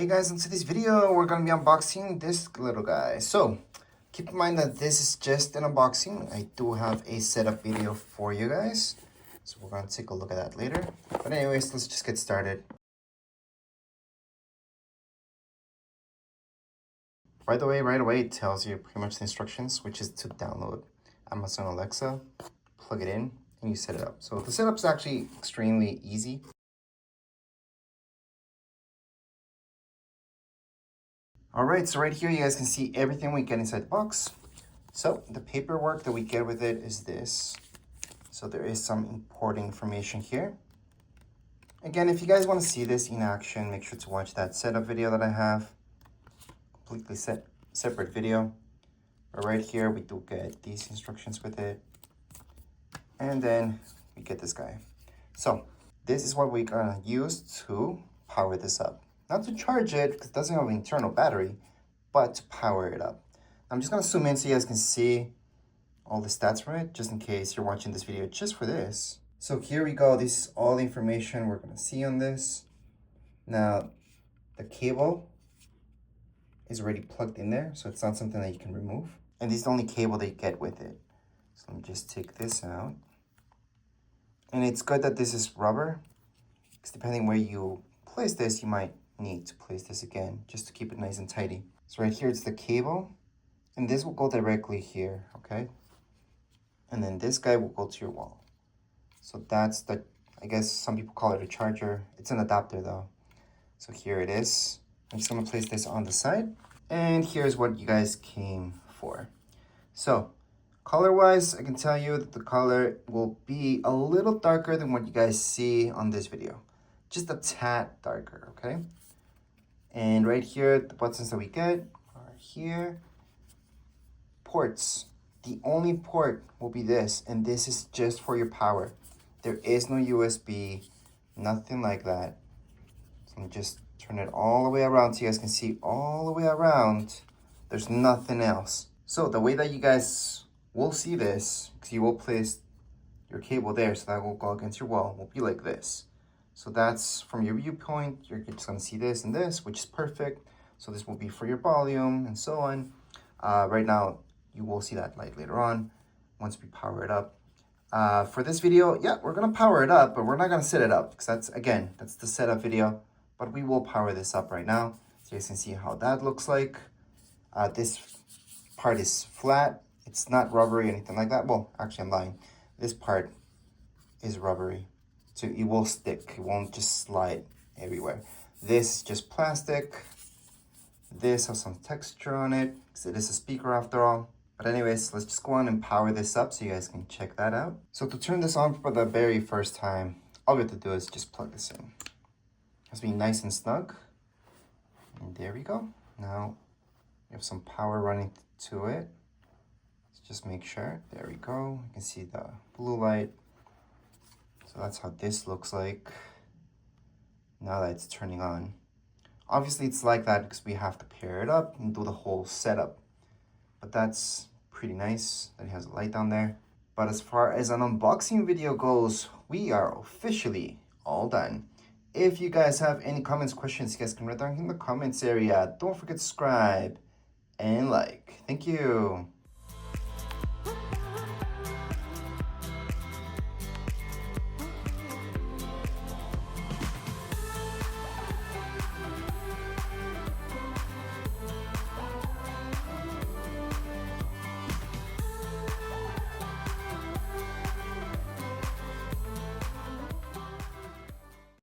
Hey guys, in today's video, we're gonna be unboxing this little guy. So, keep in mind that this is just an unboxing. I do have a setup video for you guys. So we're gonna take a look at that later. But anyways, let's just get started. By the way, right away, it tells you pretty much the instructions, which is to download Amazon Alexa, plug it in, and you set it up. So the setup's actually extremely easy. All right, so right here, you guys can see everything we get inside the box. So the paperwork that we get with it is this. So there is some important information here. Again, if you guys want to see this in action, make sure to watch that setup video that I have. Completely separate video. But right here, we do get these instructions with it. And then we get this guy. So this is what we're gonna use to power this up. Not to charge it, because it doesn't have an internal battery, but to power it up. I'm just gonna zoom in so you guys can see all the stats from it, just in case you're watching this video just for this. So here we go. This is all the information we're gonna see on this. Now, the cable is already plugged in there, so it's not something that you can remove. And this is the only cable that you get with it. So let me just take this out. And it's good that this is rubber, because depending where you place this, you might need to place this again, just to keep it nice and tidy. So right here, it's the cable, and this will go directly here, okay? And then this guy will go to your wall. So that's the, I guess some people call it a charger. It's an adapter though. So here it is. I'm just gonna place this on the side. And here's what you guys came for. So color-wise, I can tell you that the color will be a little darker than what you guys see on this video. Just a tad darker, okay? And right here, the buttons that we get are here. Ports. The only port will be this, and this is just for your power. There is no USB, nothing like that. So let me just turn it all the way around so you guys can see all the way around. There's nothing else. So the way that you guys will see this, because you will place your cable there, so that will go against your wall, will be like this. So that's from your viewpoint, you're just gonna see this and this, which is perfect. So this will be for your volume and so on. Right now, you will see that light later on once we power it up. For this video, yeah, we're gonna power it up, but we're not gonna set it up because that's the setup video, but we will power this up right now. So you guys can see how that looks like. This part is flat. It's not rubbery or anything like that. Well, actually I'm lying. This part is rubbery. So it will stick, it won't just slide everywhere. This is just plastic. This has some texture on it, because it is a speaker after all. But anyways, let's just go on and power this up so you guys can check that out. So to turn this on for the very first time, all we have to do is just plug this in. It has to be nice and snug. And there we go. Now we have some power running to it. Let's just make sure, there we go. You can see the blue light. So that's how this looks like now that it's turning on. Obviously it's like that because we have to pair it up and do the whole setup. But that's pretty nice that it has a light down there. But as far as an unboxing video goes, we are officially all done. If you guys have any comments, questions, you guys can write down in the comments area. Don't forget to subscribe and like. Thank you.